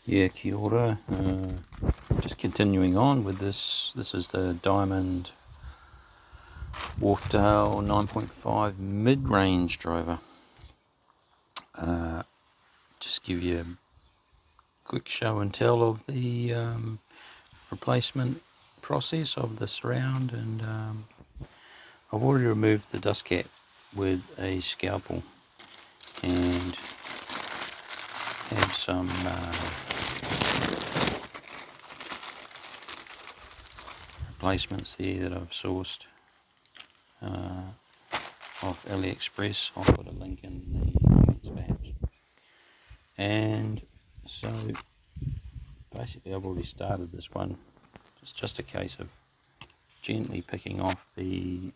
Yeah, kia ora. Just continuing on with this. This is the Diamond Wharfedale 9.5 mid-range driver. Just give you a quick show and tell of the replacement process of the surround, and I've already removed the dust cap with a scalpel and have some replacements there that I've sourced off AliExpress. I'll put a link in the comments perhaps. And so basically I've already started this one. It's just a case of gently picking off the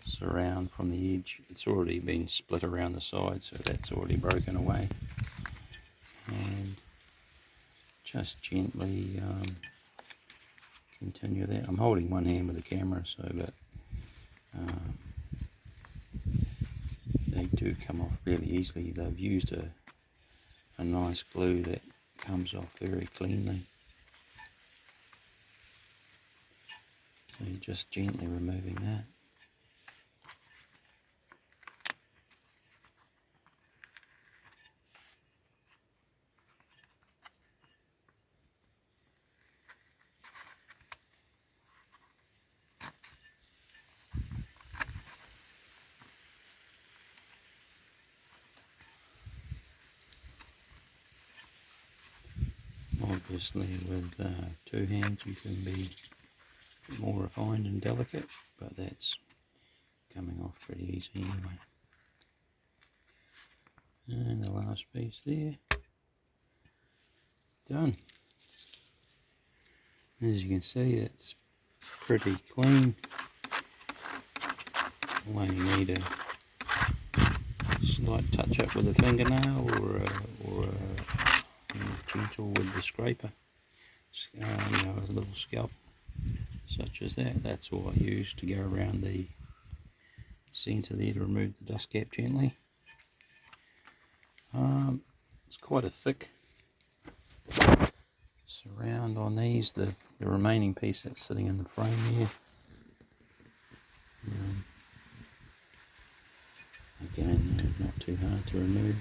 surround from the edge. It's already been split around the side, so that's already broken away. And just gently continue that. I'm holding one hand with the camera so that they do come off really easily. They've used a nice glue that comes off very cleanly. So you're just gently removing that. Obviously with two hands you can be more refined and delicate, but that's coming off pretty easy anyway. And the last piece there, done. As you can see, it's pretty clean. Only need a slight touch up with a fingernail or gentle with the scraper, a little scalp such as that. That's all I use to go around the centre there to remove the dust cap gently. It's quite a thick surround on these. The remaining piece that's sitting in the frame here. Again, not too hard to remove.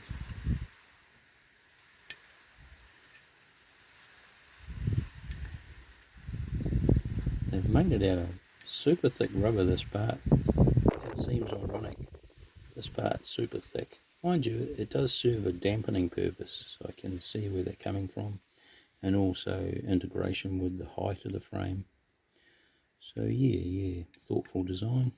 They've made it out of super thick rubber, this part. It seems ironic. This part's super thick. Mind you, it does serve a dampening purpose, so I can see where they're coming from, and also integration with the height of the frame. So yeah, thoughtful design.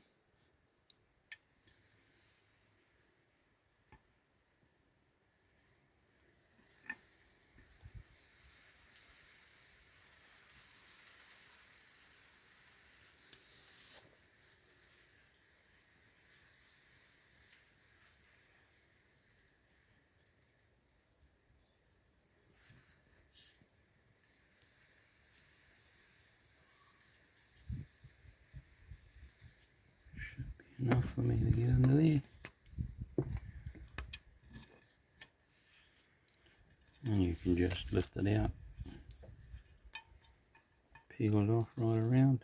Enough for me to get under there. And you can just lift it out, peel it off right around.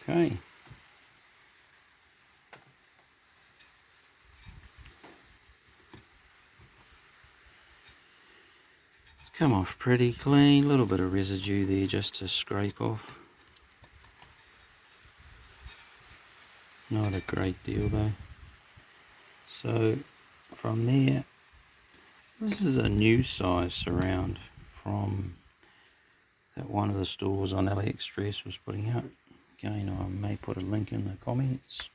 Okay. Come off pretty clean. A little bit of residue there just to scrape off. Not a great deal though. So from there, this is a new size surround from that one of the stores on AliExpress was putting out. Again, I may put a link in the comments.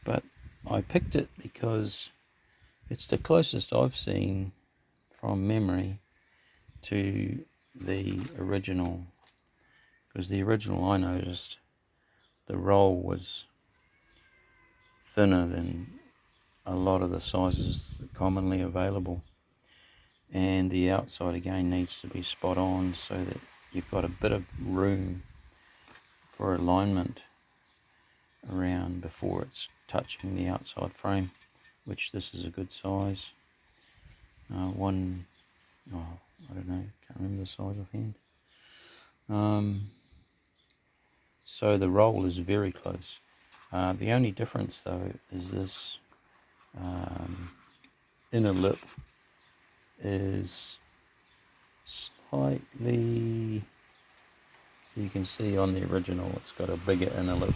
but I picked it because it's the closest I've seen from memory to the original, because the original, I noticed the roll was thinner than a lot of the sizes commonly available, and the outside again needs to be spot on so that you've got a bit of room for alignment around before it's touching the outside frame, which this is a good size. I don't know, can't remember the size offhand. So the roll is very close. The only difference though is this inner lip is slightly, you can see on the original it's got a bigger inner lip.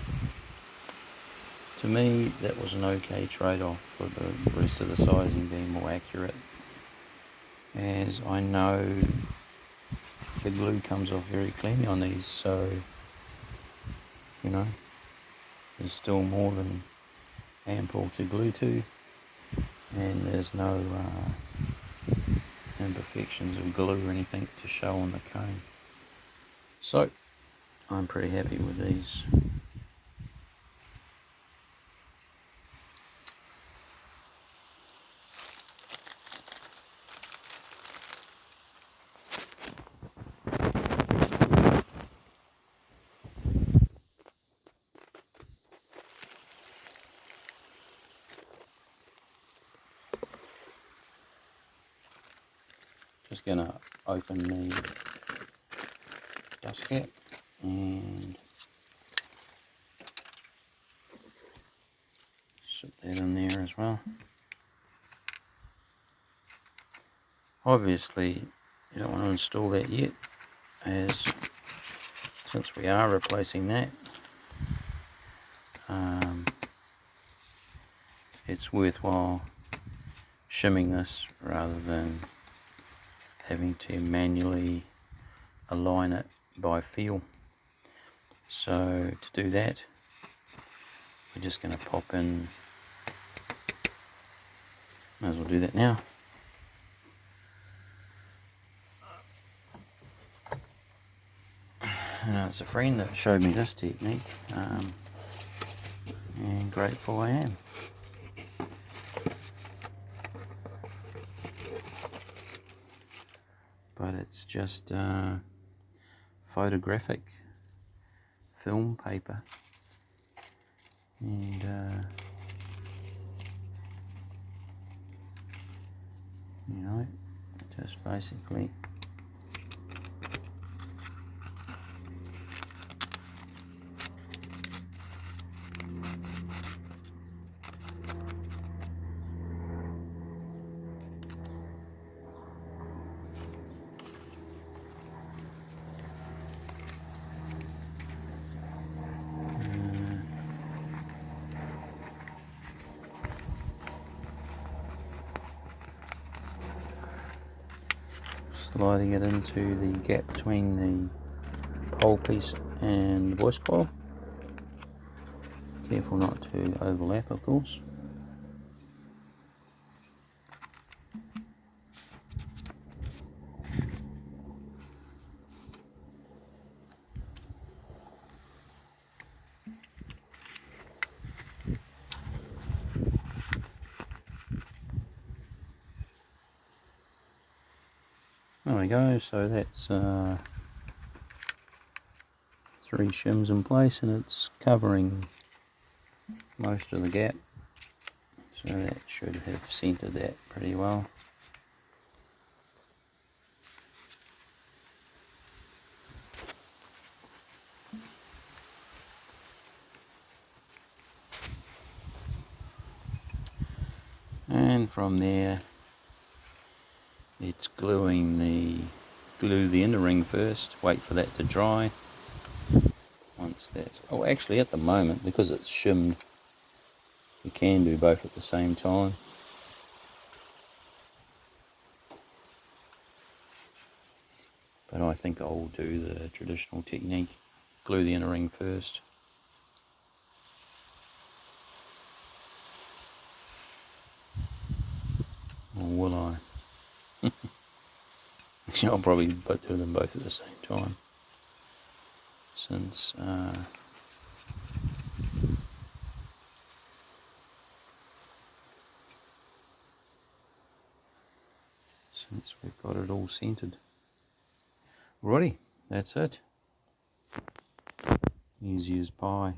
To me that was an okay trade-off for the rest of the sizing being more accurate, as I know the glue comes off very cleanly on these, so you know there's still more than ample to glue to, and there's no imperfections of glue or anything to show on the cone. So I'm pretty happy with these. Just gonna open the dust cap and sit that in there as well. Obviously you don't want to install that yet, as since we are replacing that, it's worthwhile shimming this rather than having to manually align it by feel. So to do that, we're just going to pop in, might as well do that now. It's a friend that showed me this technique, and grateful I am. But it's just photographic film paper, and you know, just basically sliding it into the gap between the pole piece and the voice coil. Careful not to overlap, of course. There we go, so that's 3 shims in place, and it's covering most of the gap, so that should have centered that pretty well. And from there it's glue the inner ring first, wait for that to dry. Once that's, oh actually at the moment, because it's shimmed, you can do both at the same time. But I think I'll do the traditional technique, glue the inner ring first. will I? Actually, I'll probably do them both at the same time, since we've got it all centered. Alrighty, that's it. Easy as pie.